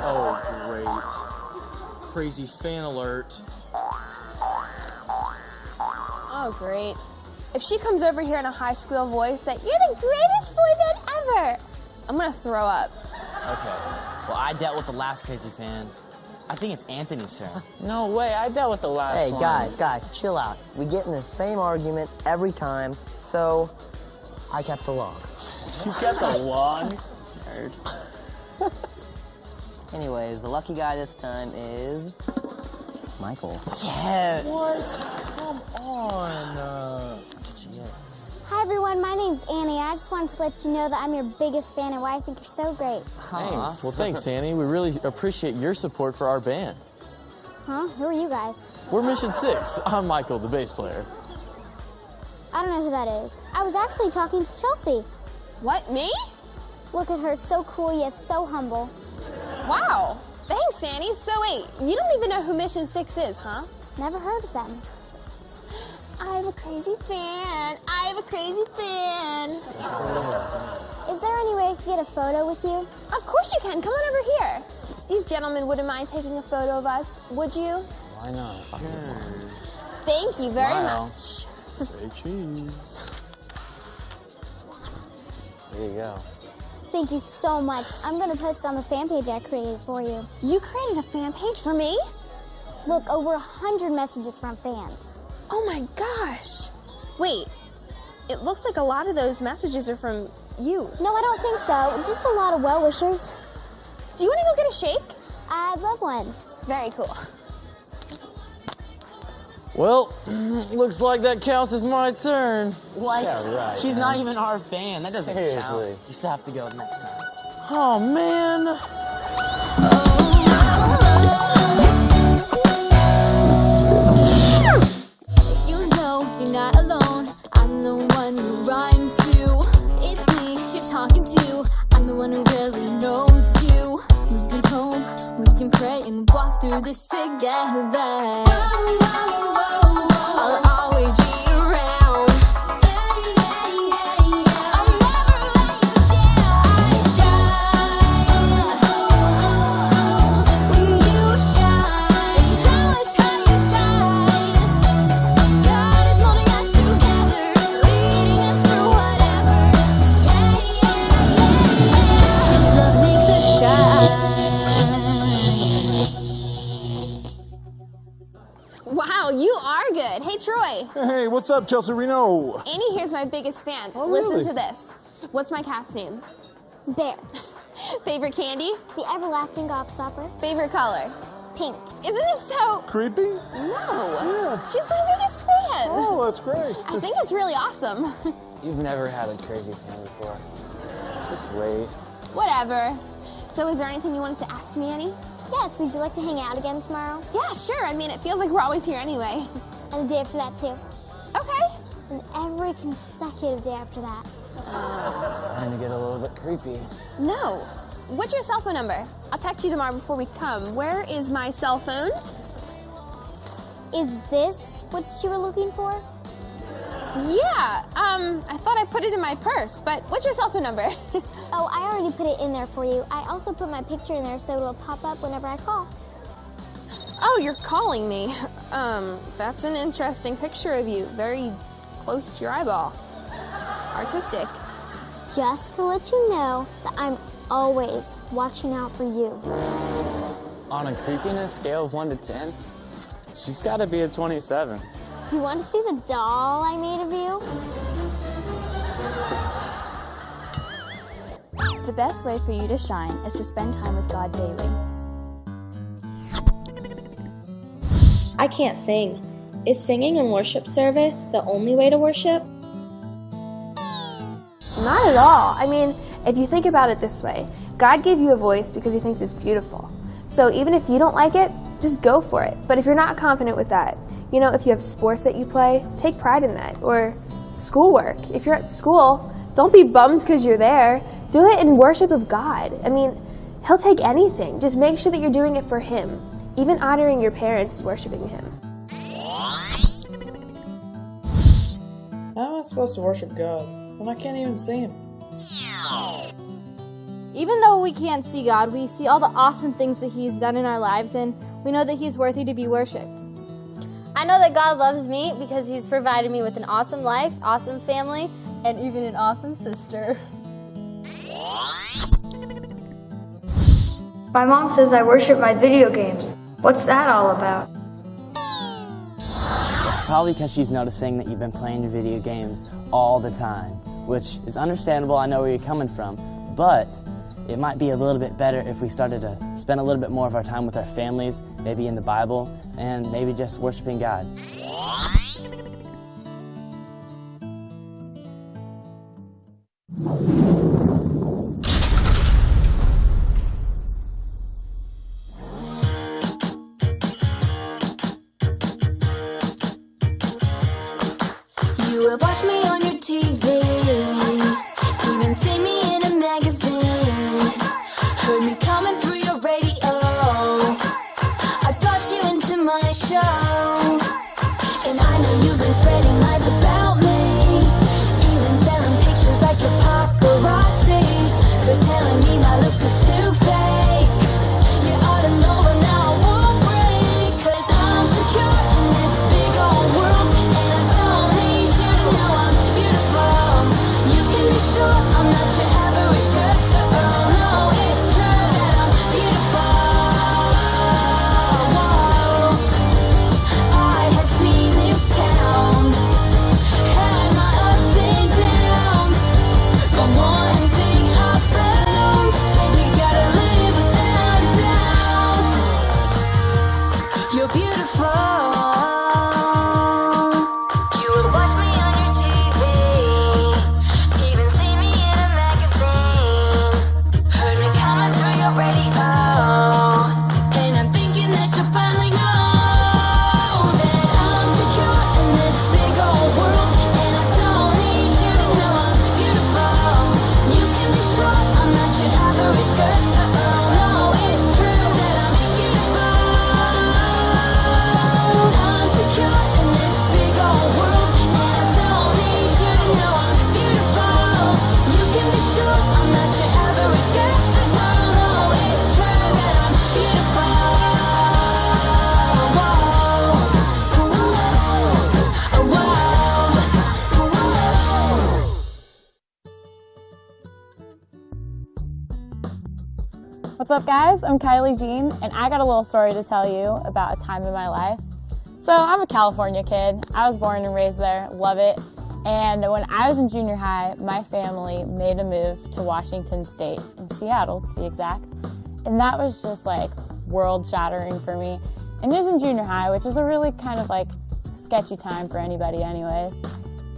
Oh, great. Crazy fan alert. Oh, great. If she comes over here in a high school voice that you're the greatest boy band ever, I'm gonna throw up. Okay. Well, I dealt with the last crazy fan. I think it's Anthony's turn. No way, I dealt with the last one. Hey, guys, chill out. We get in the same argument every time, so I kept the log. You kept a log? Nerd. Anyways, the lucky guy this time is Michael. Yes. What? Come on. Hi everyone, my name's Annie. I just wanted to let you know that I'm your biggest fan and why I think you're so great. Thanks. Well, thanks, Annie. We really appreciate your support for our band. Huh? Who are you guys? We're Mission 6. I'm Michael, the bass player. I don't know who that is. I was actually talking to Chelsea. What, me? Look at her, so cool yet so humble. Wow. Thanks, Annie. So wait, you don't even know who Mission 6 is, huh? Never heard of them. I'm a crazy fan. I'm a crazy fan. Is there any way I could get a photo with you? Of course you can. Come on over here. These gentlemen wouldn't mind taking a photo of us, would you? Why not? Sure. Thank you very Smile. much. Say cheese. There you go. Thank you so much. I'm going to post on the fan page I created for you. You created a fan page for me? Look, over 100 messages from fans. Oh my gosh. Wait, it looks like a lot of those messages are from you. No, I don't think so. Just a lot of well-wishers. Do you want to go get a shake? I'd love one. Very cool. Well, looks like that counts as my turn. What? Yeah, right, She's man. not even our fan. That doesn't Seriously. count. You still have to go next time. Oh, man. You know you're not alone. I'm the one you rhyme to. It's me you're talking to. I'm the one who really knows you. We can hope, we can pray and walk through this together. I'll always be around. I'll never let you down. I shine when you shine. Promise how you shine. God is molding us together, leading us through whatever. His love makes us shine. Wow, you are good. Hey, Troy. Hey, what's up, Chelsea Reno? Annie here's my biggest fan. Oh, Listen really? to this. What's my cat's name? Bear. Favorite candy? The everlasting gobstopper. Favorite color? Pink. Isn't it so... Creepy? No. Yeah. She's my biggest fan. Oh, that's great. I think it's really awesome. You've never had a crazy fan before. Just wait. Whatever. So is there anything you wanted to ask me, Annie? Yes, would you like to hang out again tomorrow? Yeah, sure. I mean, it feels like we're always here anyway. And the day after that, too. Okay. And every consecutive day after that. It's starting to get a little bit creepy. No. What's your cell phone number? I'll text you tomorrow before we come. Where is my cell phone? Is this what you were looking for? Yeah. I thought I put it in my purse, but what's your cell phone number? Oh, I already put it in there for you. I also put my picture in there so it'll pop up whenever I call. Oh, you're calling me. That's an interesting picture of you. Very close to your eyeball. Artistic. Just to let you know that I'm always watching out for you. On a creepiness scale of 1 to 10, she's got to be a 27. Do you want to see the doll I made of you? The best way for you to shine is to spend time with God daily. I can't sing. Is singing in worship service the only way to worship? Not at all. I mean, if you think about it this way, God gave you a voice because he thinks it's beautiful. So even if you don't like it, just go for it. But if you're not confident with that, you know, if you have sports that you play, take pride in that. Or schoolwork. If you're at school, don't be bummed because you're there. Do it in worship of God. I mean, he'll take anything. Just make sure that you're doing it for him. Even honoring your parents, worshiping him. How am I supposed to worship God when I can't even see him? Even though we can't see God, we see all the awesome things that He's done in our lives, and we know that He's worthy to be worshipped. I know that God loves me because He's provided me with an awesome life, awesome family, and even an awesome sister. My mom says I worship my video games. What's that all about? Probably because she's noticing that you've been playing your video games all the time, which is understandable. I know where you're coming from, but it might be a little bit better if we started to spend a little bit more of our time with our families, maybe in the Bible, and maybe just worshiping God. You have watched me on your TV, even seen me in a magazine, heard me coming through your radio. I got you into my show, and I know you've been spreading lies about me, even selling pictures like your paparazzi. They're telling me my look is too fake. You ought to know, but now I won't break, 'cause I'm secure in this big old world, and I don't need you to know I'm beautiful. You can be sure I'm not your average girl. No, it's true that I'm beautiful. I have seen this town, had my ups and downs, but one thing I found, you gotta live without a doubt. You're beautiful. You will watch me on your TV, even see me in a magazine, heard me coming through your radio, and I'm thinking that you finally know that I'm secure in this big old world, and I don't need you to know I'm beautiful. You can be sure I'm not your average girl. No, it's true that I'm beautiful. I'm secure in this big old world, and I don't need you to know I'm beautiful. You can be sure I'm not your average girl. No, it's true that I'm beautiful. What's up, guys? I'm Kylie Jean, and I got a little story to tell you about a time in my life. So I'm a California kid. I was born and raised there, love it. And when I was in junior high, my family made a move to Washington State, in Seattle to be exact. And that was just like world shattering for me. And it was in junior high, which is a really kind of like sketchy time for anybody anyways.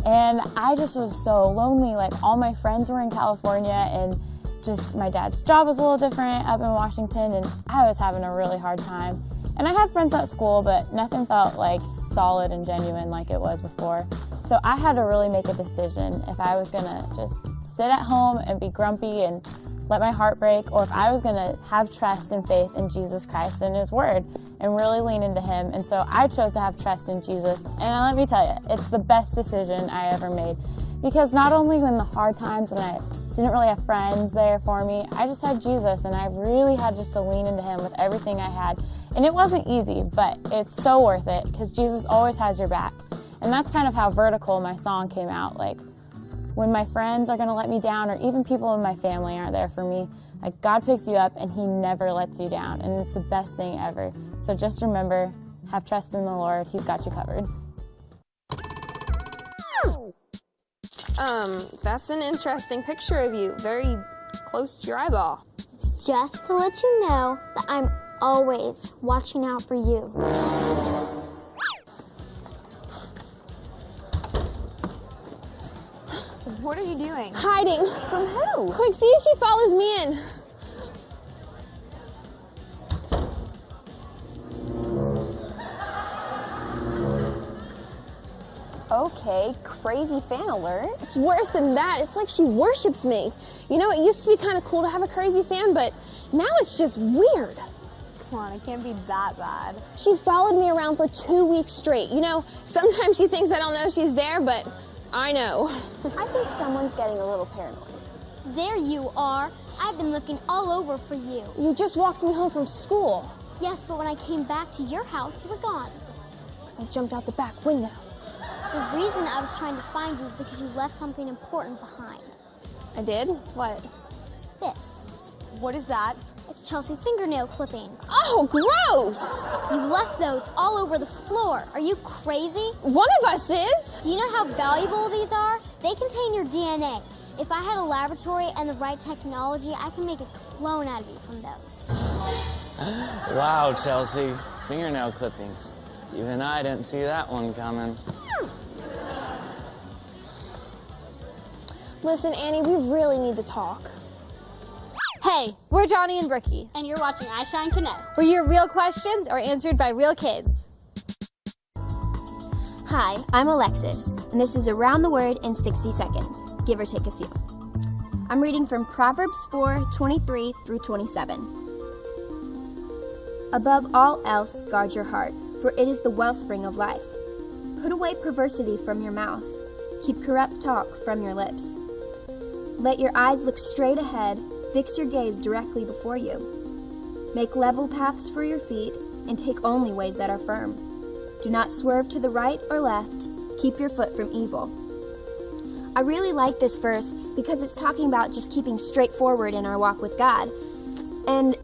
And I just was so lonely. Like, all my friends were in California, and just my dad's job was a little different up in Washington, and I was having a really hard time. And I had friends at school, but nothing felt like solid and genuine like it was before. So I had to really make a decision if I was gonna just sit at home and be grumpy and let my heart break, or if I was gonna have trust and faith in Jesus Christ and His Word and really lean into Him. And so I chose to have trust in Jesus, and let me tell you, it's the best decision I ever made. Because not only in the hard times when I didn't really have friends there for me, I just had Jesus, and I really had just to lean into Him with everything I had. And it wasn't easy, but it's so worth it, because Jesus always has your back. And that's kind of how Vertical, my song, came out. Like, when my friends are gonna let me down, or even people in my family aren't there for me, like, God picks you up and He never lets you down, and it's the best thing ever. So just remember, have trust in the Lord. He's got you covered. That's an interesting picture of you, very close to your eyeball. It's just to let you know that I'm always watching out for you. What are you doing? Hiding. From who? Quick, see if she follows me in. Okay, crazy fan alert. It's worse than that. It's like she worships me. You know, it used to be kind of cool to have a crazy fan, but now it's just weird. Come on, it can't be that bad. She's followed me around for 2 weeks straight. You know, sometimes she thinks I don't know she's there, but I know. I think someone's getting a little paranoid. There you are, I've been looking all over for you. You just walked me home from school. Yes, but when I came back to your house, you were gone. Because I jumped out the back window. The reason I was trying to find you is because you left something important behind. I did? What? This. What is that? It's Chelsea's fingernail clippings. Oh, gross! You left those all over the floor. Are you crazy? One of us is. Do you know how valuable these are? They contain your DNA. If I had a laboratory and the right technology, I can make a clone out of you from those. Wow, Chelsea. Fingernail clippings. Even I didn't see that one coming. Listen, Annie, we really need to talk. Hey, we're Johnny and Brookie. And you're watching iShine Knect, where your real questions are answered by real kids. Hi, I'm Alexis, and this is Around the Word in 60 Seconds, give or take a few. I'm reading from Proverbs 4:23 through 27. Above all else, guard your heart, for it is the wellspring of life. Put away perversity from your mouth. Keep corrupt talk from your lips. Let your eyes look straight ahead. Fix your gaze directly before you. Make level paths for your feet and take only ways that are firm. Do not swerve to the right or left. Keep your foot from evil. I really like this verse because it's talking about just keeping straight forward in our walk with God. And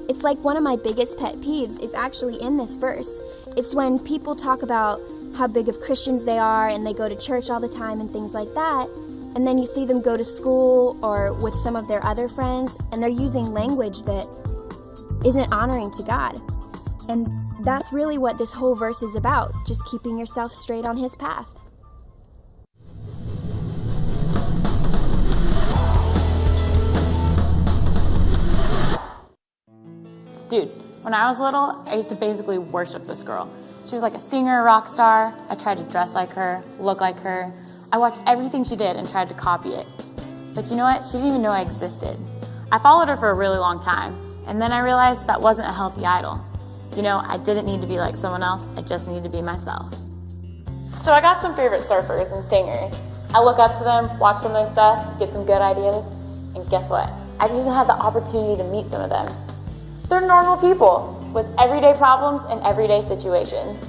it's like one of my biggest pet peeves is actually in this verse. It's when people talk about how big of Christians they are and they go to church all the time and things like that. And then you see them go to school or with some of their other friends, and they're using language that isn't honoring to God. And that's really what this whole verse is about, just keeping yourself straight on His path. Dude, when I was little, I used to basically worship this girl. She was like a singer, rock star. I tried to dress like her, look like her. I watched everything she did and tried to copy it. But you know what? She didn't even know I existed. I followed her for a really long time, and then I realized that wasn't a healthy idol. You know, I didn't need to be like someone else, I just needed to be myself. So I got some favorite surfers and singers. I look up to them, watch some of their stuff, get some good ideas, and guess what? I've even had the opportunity to meet some of them. They're normal people with everyday problems and everyday situations.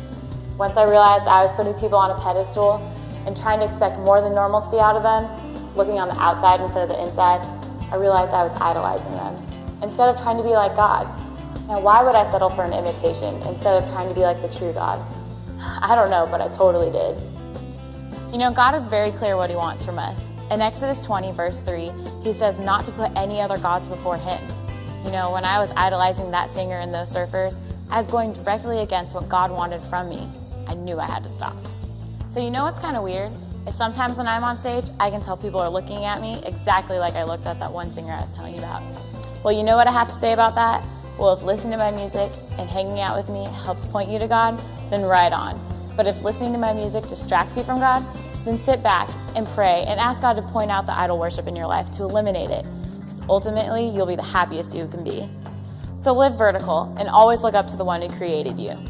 Once I realized I was putting people on a pedestal and trying to expect more than normalcy out of them, looking on the outside instead of the inside, I realized I was idolizing them instead of trying to be like God. Now, why would I settle for an imitation instead of trying to be like the true God? I don't know, but I totally did. You know, God is very clear what He wants from us. In Exodus 20, verse 3, He says not to put any other gods before Him. You know, when I was idolizing that singer and those surfers, I was going directly against what God wanted from me. I knew I had to stop. So you know what's kind of weird? Is sometimes when I'm on stage, I can tell people are looking at me exactly like I looked at that one singer I was telling you about. Well, you know what I have to say about that? Well, if listening to my music and hanging out with me helps point you to God, then right on. But if listening to my music distracts you from God, then sit back and pray and ask God to point out the idol worship in your life to eliminate it. Because ultimately, you'll be the happiest you can be. So live vertical and always look up to the one who created you.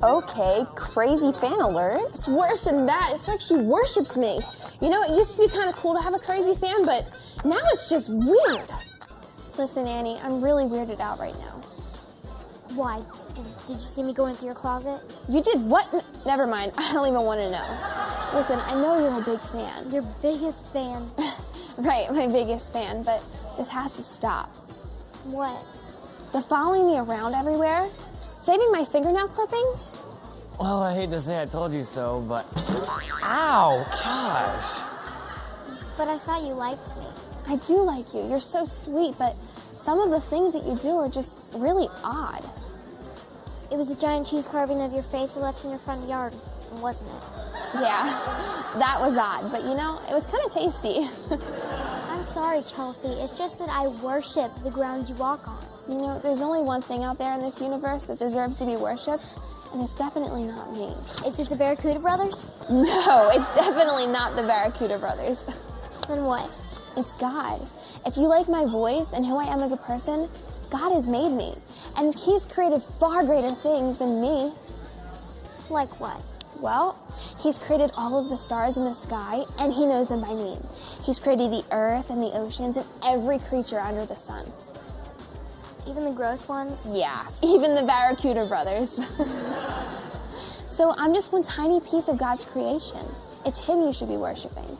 Okay, crazy fan alert. It's worse than that. It's like she worships me. You know, it used to be kind of cool to have a crazy fan, but now it's just weird. Listen, Annie, I'm really weirded out right now. Why? Did you see me go into your closet? You did what? Never mind. I don't even want to know. Listen, I know you're a big fan. Your biggest fan. Right, my biggest fan, but this has to stop. What? The following me around everywhere? Saving my fingernail clippings? Well, I hate to say I told you so, but... Ow, gosh. But I thought you liked me. I do like you. You're so sweet, but some of the things that you do are just really odd. It was a giant cheese carving of your face that left in your front yard, wasn't it? Yeah, that was odd, but you know, it was kind of tasty. I'm sorry, Chelsea. It's just that I worship the ground you walk on. You know, there's only one thing out there in this universe that deserves to be worshipped, and it's definitely not me. Is it the Barracuda Brothers? No, it's definitely not the Barracuda Brothers. Then what? It's God. If you like my voice and who I am as a person, God has made me. And He's created far greater things than me. Like what? Well, He's created all of the stars in the sky, and he knows them by name. He's created the earth and the oceans and every creature under the sun. Even the gross ones? Yeah, even the Barracuda brothers. So I'm just one tiny piece of God's creation. It's him you should be worshiping.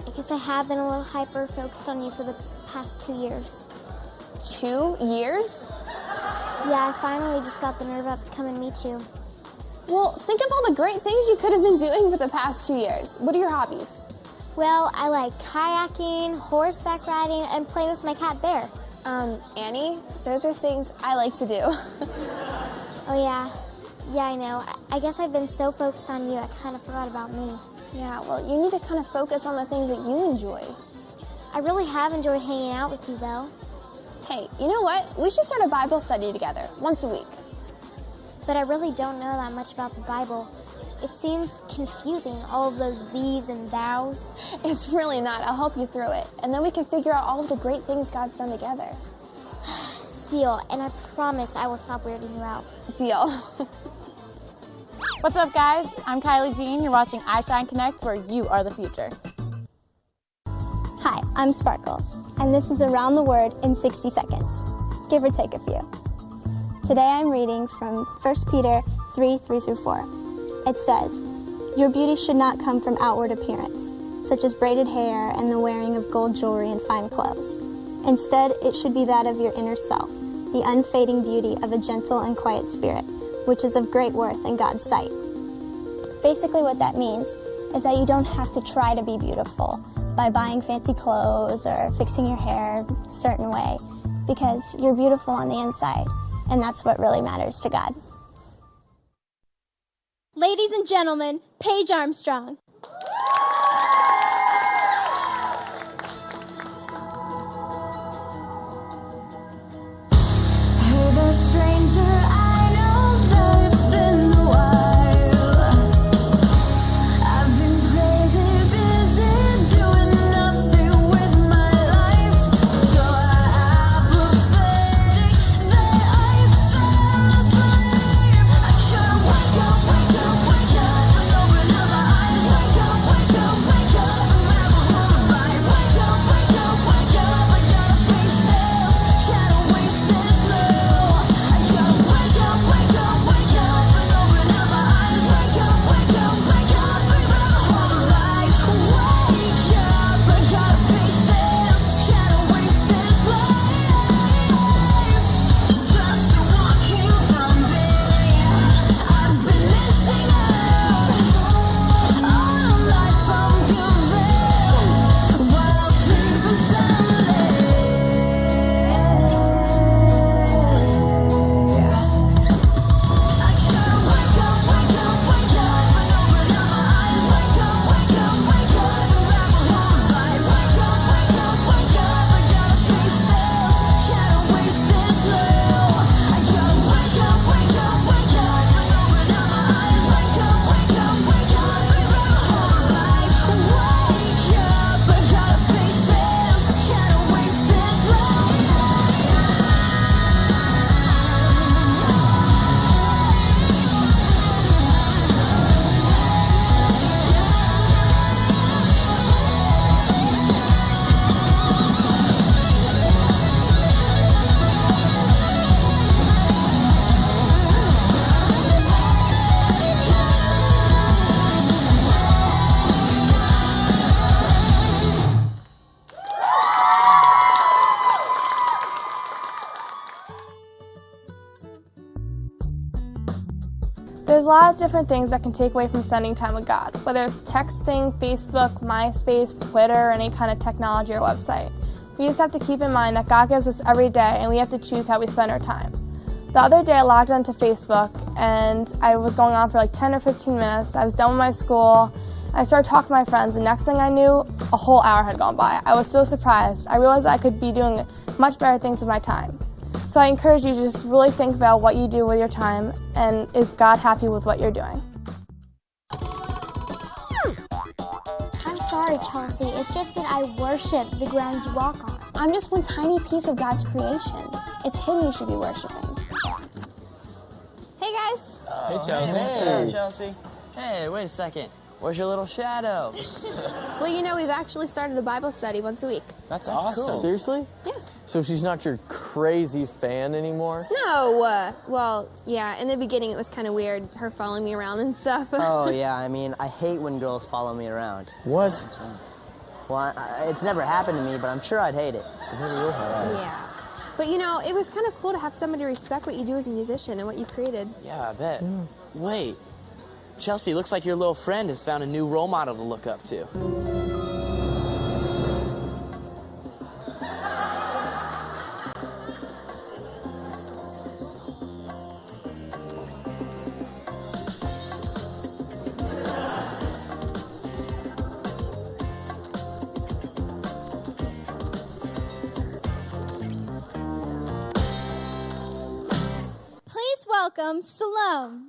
I guess I have been a little hyper-focused on you for the past 2 years. 2 years? Yeah, I finally just got the nerve up to come and meet you. Well, think of all the great things you could have been doing for the past 2 years. What are your hobbies? Well, I like kayaking, horseback riding, and playing with my cat Bear. Annie, those are things I like to do. Oh, yeah. Yeah, I know. I guess I've been so focused on you, I kind of forgot about me. Yeah, well, you need to kind of focus on the things that you enjoy. I really have enjoyed hanging out with you, though. Hey, you know what? We should start a Bible study together, once a week. But I really don't know that much about the Bible. It seems confusing, all of those these and thous. It's really not. I'll help you through it. And then we can figure out all of the great things God's done together. Deal, and I promise I will stop weirding you out. Deal. What's up, guys? I'm Kylie Jean. You're watching iShine Knect, where you are the future. Hi, I'm Sparkles, and this is Around the Word in 60 Seconds, give or take a few. Today I'm reading from 1 Peter 3:3-4. It says, "Your beauty should not come from outward appearance, such as braided hair and the wearing of gold jewelry and fine clothes. Instead, it should be that of your inner self, the unfading beauty of a gentle and quiet spirit, which is of great worth in God's sight." Basically what that means is that you don't have to try to be beautiful by buying fancy clothes or fixing your hair a certain way, because you're beautiful on the inside, and that's what really matters to God. Ladies and gentlemen, Paige Armstrong. There's a lot of different things that can take away from spending time with God, whether it's texting, Facebook, MySpace, Twitter, or any kind of technology or website. We just have to keep in mind that God gives us every day, and we have to choose how we spend our time. The other day I logged onto Facebook, and I was going on for like 10 or 15 minutes. I was done with my school. I started talking to my friends, and next thing I knew, a whole hour had gone by. I was so surprised. I realized I could be doing much better things with my time. So I encourage you to just really think about what you do with your time, and is God happy with what you're doing? I'm sorry, Chelsea. It's just that I worship the ground you walk on. I'm just one tiny piece of God's creation. It's him you should be worshiping. Hey, guys. Hey, Chelsea. Hey, Chelsea. Hey, wait a second. Where's your little shadow? Well, you know, we've actually started a Bible study once a week. That's awesome. cool. Seriously? Yeah. So she's not your crazy fan anymore? No, well, yeah, in the beginning it was kind of weird, her following me around and stuff. Oh, yeah, I mean, I hate when girls follow me around. What? Well, it's never happened to me, but I'm sure I'd hate it. Yeah. But you know, it was kind of cool to have somebody respect what you do as a musician and what you created. Yeah, I bet. Wait, Chelsea, looks like your little friend has found a new role model to look up to. Please welcome Salome.